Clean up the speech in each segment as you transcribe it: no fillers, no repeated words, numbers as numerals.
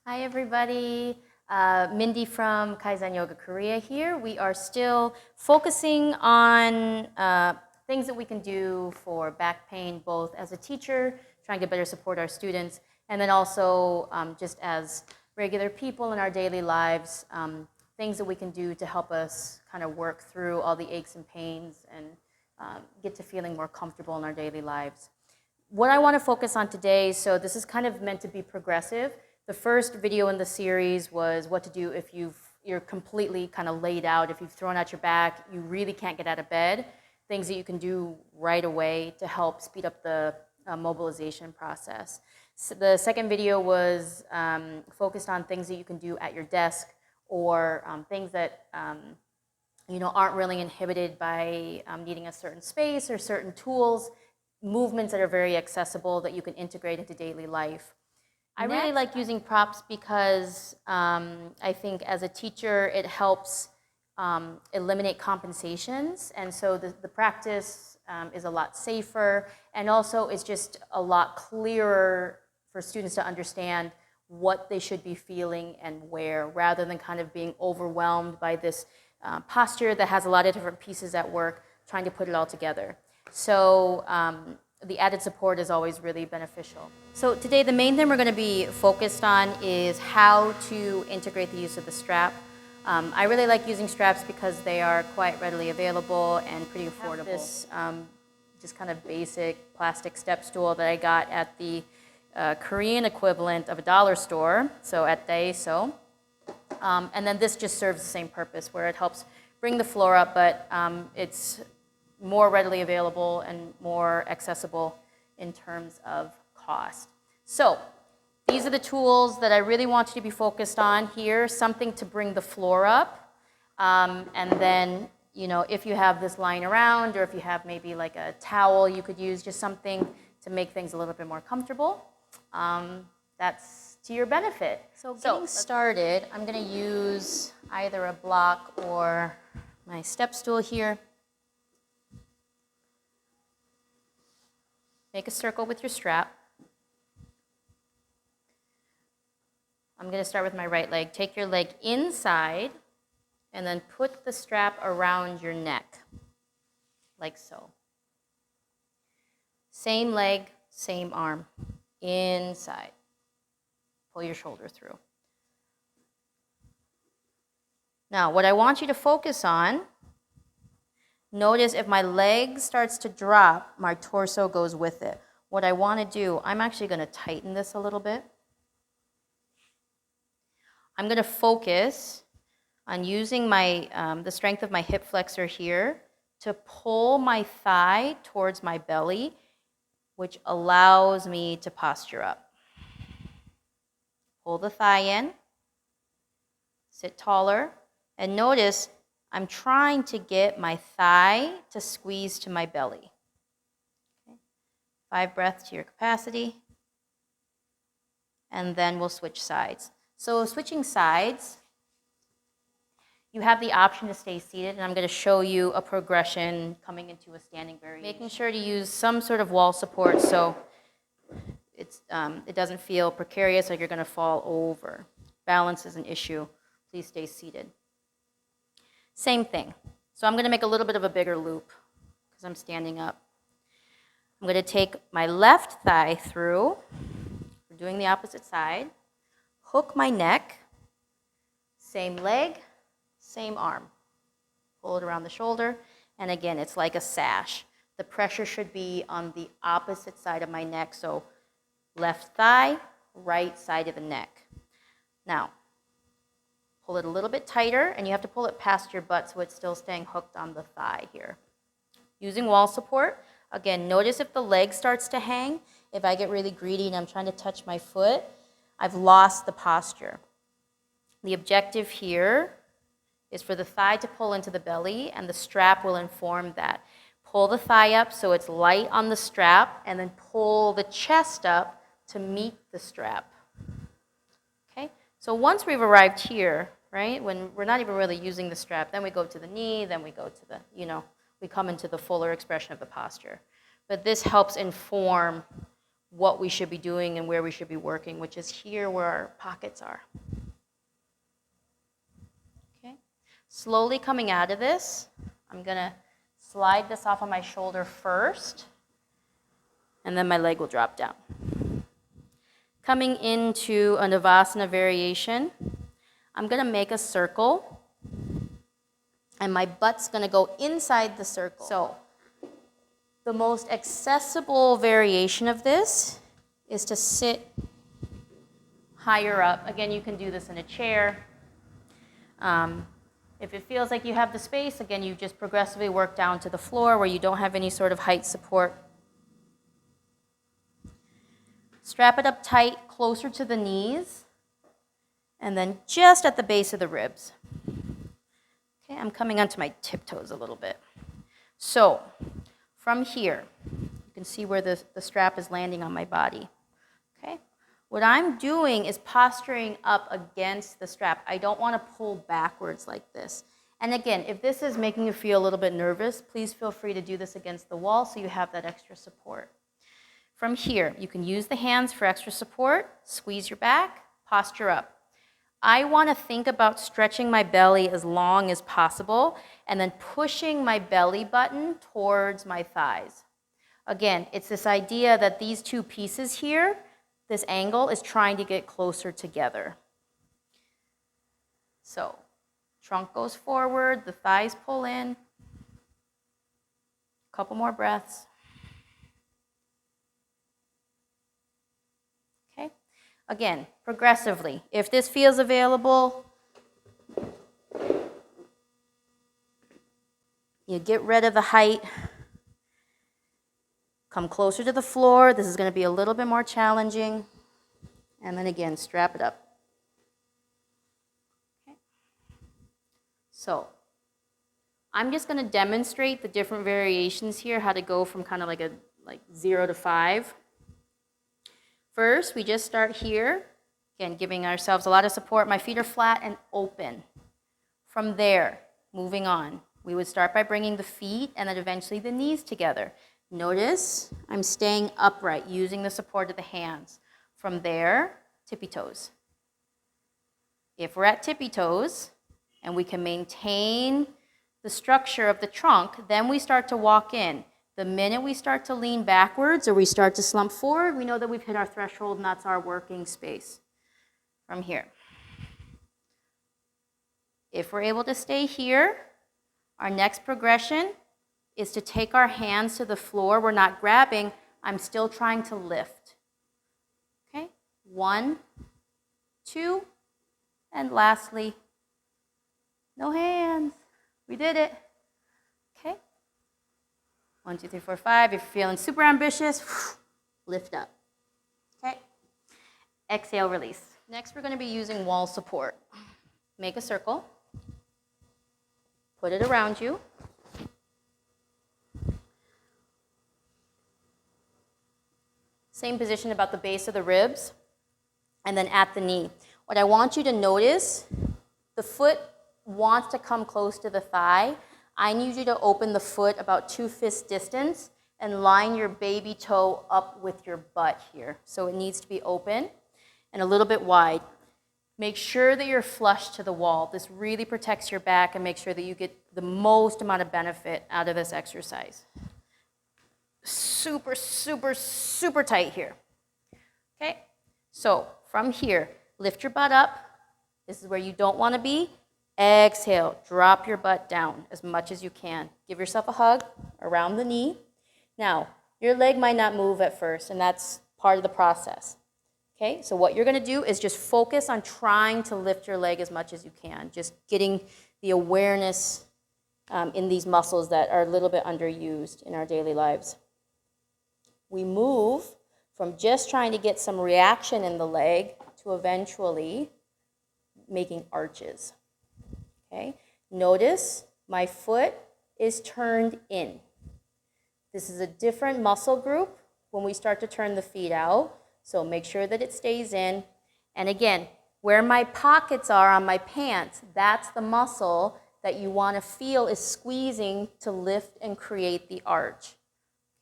Hi everybody, Mindy from Kaizen Yoga Korea here. We are still focusing on things that we can do for back pain, both as a teacher, trying to better support our students, and then also just as regular people in our daily lives, things that we can do to help us kind of work through all the aches and pains and get to feeling more comfortable in our daily lives. What I want to focus on today, so this is kind of meant to be progressive. The first video in the series was what to do if you're completely kind of laid out, if you've thrown out your back, you really can't get out of bed, things that you can do right away to help speed up the mobilization process. So the second video was focused on things that you can do at your desk or things that aren't really inhibited by needing a certain space or certain tools, movements that are very accessible that you can integrate into daily life. I really like using props because I think as a teacher it helps eliminate compensations, and so the practice is a lot safer, and also it's just a lot clearer for students to understand what they should be feeling and where, rather than kind of being overwhelmed by this posture that has a lot of different pieces at work, trying to put it all together. So the added support is always really beneficial. So today the main thing we're going to be focused on is how to integrate the use of the strap. I really like using straps because they are quite readily available and pretty affordable. This just kind of basic plastic step stool that I got at the Korean equivalent of a dollar store, so at Daiso. And then this just serves the same purpose, where it helps bring the floor up, but it's more readily available and more accessible in terms of cost. So these are the tools that I really want you to be focused on here, something to bring the floor up, and then if you have this lying around, or if you have maybe like a towel you could use, just something to make things a little bit more comfortable. That's to your benefit. So getting started, I'm going to use either a block or my step stool here. Make a circle with your strap. I'm going to start with my right leg. Take your leg inside and then put the strap around your neck, like so. Same leg, same arm, inside. Pull your shoulder through. Now, what I want you to focus on, notice if my leg starts to drop, my torso goes with it. What I want to do, I'm actually going to tighten this a little bit. I'm going to focus on using the strength of my hip flexor here to pull my thigh towards my belly, which allows me to posture up. Pull the thigh in, sit taller, and notice I'm trying to get my thigh to squeeze to my belly. Okay. 5 breaths to your capacity, and then we'll switch sides. So switching sides, you have the option to stay seated, and I'm going to show you a progression coming into a standing variation. Making sure to use some sort of wall support so it doesn't feel precarious like you're going to fall over. Balance is an issue. Please stay seated. Same thing. So I'm going to make a little bit of a bigger loop because I'm standing up. I'm going to take my left thigh through. We're doing the opposite side. Hook my neck. Same leg, same arm. Pull it around the shoulder. And again, it's like a sash. The pressure should be on the opposite side of my neck. So left thigh, right side of the neck. Now, pull it a little bit tighter, and you have to pull it past your butt so it's still staying hooked on the thigh here. Using wall support, again, notice if the leg starts to hang. If I get really greedy and I'm trying to touch my foot, I've lost the posture. The objective here is for the thigh to pull into the belly, and the strap will inform that. Pull the thigh up so it's light on the strap, and then pull the chest up to meet the strap. Okay? So once we've arrived here, right, when we're not even really using the strap, then we go to the knee, then we go to the, we come into the fuller expression of the posture. But this helps inform what we should be doing and where we should be working, which is here where our pockets are. Okay. Slowly coming out of this, I'm going to slide this off on my shoulder first, and then my leg will drop down. Coming into a Navasana variation, I'm going to make a circle, and my butt's going to go inside the circle. So the most accessible variation of this is to sit higher up. Again, you can do this in a chair. If it feels like you have the space, again, you just progressively work down to the floor where you don't have any sort of height support. Strap it up tight, closer to the knees, and then just at the base of the ribs. Okay, I'm coming onto my tiptoes a little bit. So, from here, you can see where the strap is landing on my body. Okay? What I'm doing is posturing up against the strap. I don't want to pull backwards like this. And again, if this is making you feel a little bit nervous, please feel free to do this against the wall so you have that extra support. From here, you can use the hands for extra support, squeeze your back, posture up. I want to think about stretching my belly as long as possible and then pushing my belly button towards my thighs. Again, it's this idea that these two pieces here, this angle is trying to get closer together. So, trunk goes forward, the thighs pull in. A couple more breaths. Okay. Again, progressively. If this feels available, you get rid of the height. Come closer to the floor. This is going to be a little bit more challenging. And then again, strap it up. Okay. So, I'm just going to demonstrate the different variations here, how to go from kind of like 0 to 5. First, we just start here. Again, giving ourselves a lot of support. My feet are flat and open. From there, moving on. We would start by bringing the feet and then eventually the knees together. Notice I'm staying upright, using the support of the hands. From there, tippy toes. If we're at tippy toes and we can maintain the structure of the trunk, then we start to walk in. The minute we start to lean backwards or we start to slump forward, we know that we've hit our threshold and that's our working space. From here. If we're able to stay here, our next progression is to take our hands to the floor. We're not grabbing. I'm still trying to lift. Okay? 1, 2, and lastly, no hands. We did it. Okay? 1, 2, 3, 4, 5. If you're feeling super ambitious, lift up. Okay? Exhale, release. Next, we're going to be using wall support. Make a circle. Put it around you. Same position about the base of the ribs, and then at the knee. What I want you to notice, the foot wants to come close to the thigh. I need you to open the foot about 2 fist distance and line your baby toe up with your butt here. So it needs to be open and a little bit wide. Make sure that you're flush to the wall. This really protects your back and makes sure that you get the most amount of benefit out of this exercise. Super, super, super tight here. Okay? So from here, lift your butt up. This is where you don't want to be. Exhale, drop your butt down as much as you can. Give yourself a hug around the knee. Now, your leg might not move at first, and that's part of the process. Okay? So what you're going to do is just focus on trying to lift your leg as much as you can. Just getting the awareness in these muscles that are a little bit underused in our daily lives. We move from just trying to get some reaction in the leg to eventually making arches. Okay? Notice my foot is turned in. This is a different muscle group when we start to turn the feet out, so make sure that it stays in. And again, where my pockets are on my pants, that's the muscle that you want to feel is squeezing to lift and create the arch.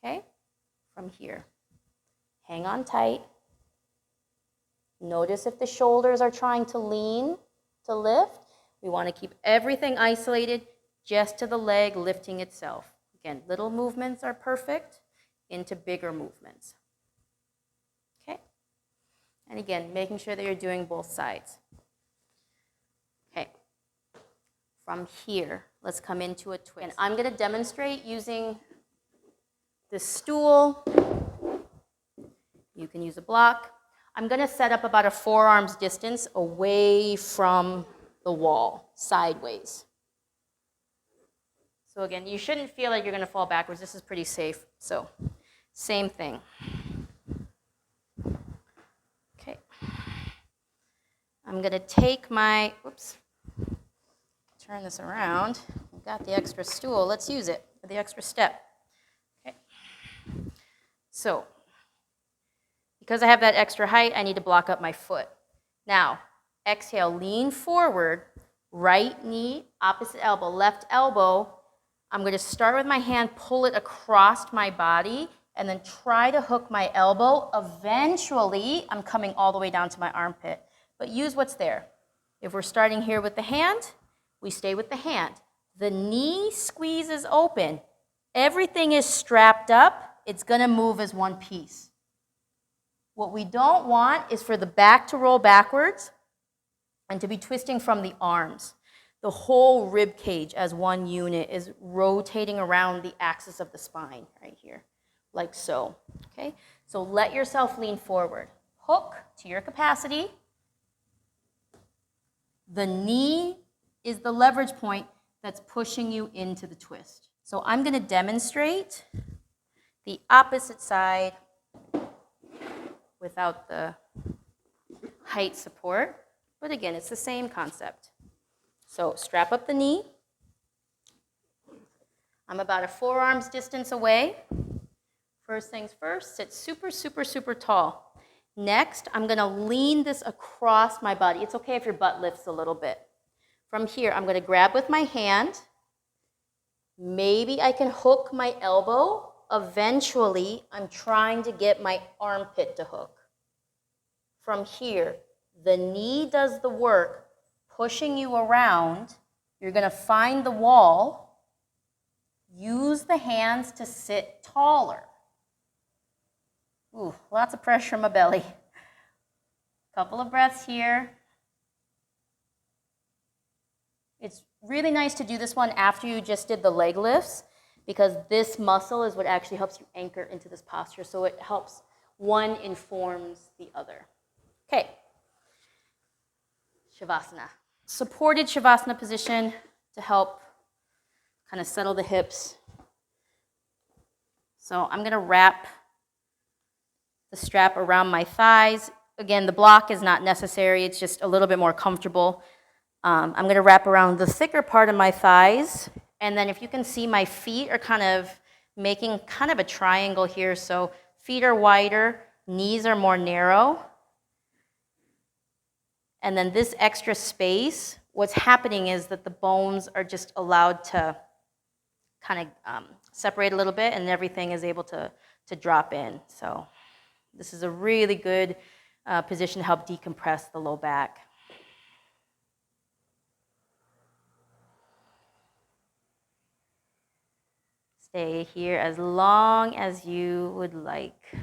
Okay? From here. Hang on tight. Notice if the shoulders are trying to lean, to lift. We want to keep everything isolated just to the leg lifting itself. Again, little movements are perfect into bigger movements. Okay? And again, making sure that you're doing both sides. Okay. From here, let's come into a twist. And I'm going to demonstrate using this stool. You can use a block. I'm going to set up about a forearm's distance away from the wall, sideways. So again, you shouldn't feel like you're going to fall backwards. This is pretty safe. So same thing. Okay. I'm going to take my, turn this around. I've got the extra stool. Let's use it for the extra step. Okay. So because I have that extra height, I need to block up my foot. Now, exhale, lean forward, right knee, opposite elbow, left elbow. I'm going to start with my hand, pull it across my body, and then try to hook my elbow. Eventually, I'm coming all the way down to my armpit. But use what's there. If we're starting here with the hand, we stay with the hand. The knee squeezes open. Everything is strapped up. It's going to move as one piece. What we don't want is for the back to roll backwards and to be twisting from the arms. The whole rib cage as one unit is rotating around the axis of the spine right here, like so. Okay? So let yourself lean forward. Hook to your capacity. The knee is the leverage point that's pushing you into the twist. So I'm going to demonstrate the opposite side without the height support. But again, it's the same concept. So strap up the knee. I'm about a forearm's distance away. First things first, sit super, super, super tall. Next, I'm going to lean this across my body. It's okay if your butt lifts a little bit. From here, I'm going to grab with my hand. Maybe I can hook my elbow. Eventually, I'm trying to get my armpit to hook. From here, the knee does the work, pushing you around. You're going to find the wall. Use the hands to sit taller. Ooh, lots of pressure on my belly. Couple of breaths here. It's really nice to do this one after you just did the leg lifts, because this muscle is what actually helps you anchor into this posture. So it helps, one informs the other. Okay. Shavasana. Supported Shavasana position to help kind of settle the hips. So I'm going to wrap the strap around my thighs. Again, the block is not necessary. It's just a little bit more comfortable. I'm going to wrap around the thicker part of my thighs. And then if you can see, my feet are kind of making kind of a triangle here. So feet are wider, knees are more narrow. And then this extra space, what's happening is that the bones are just allowed to kind of separate a little bit, and everything is able to drop in. So this is a really good position to help decompress the low back. Stay here as long as you would like.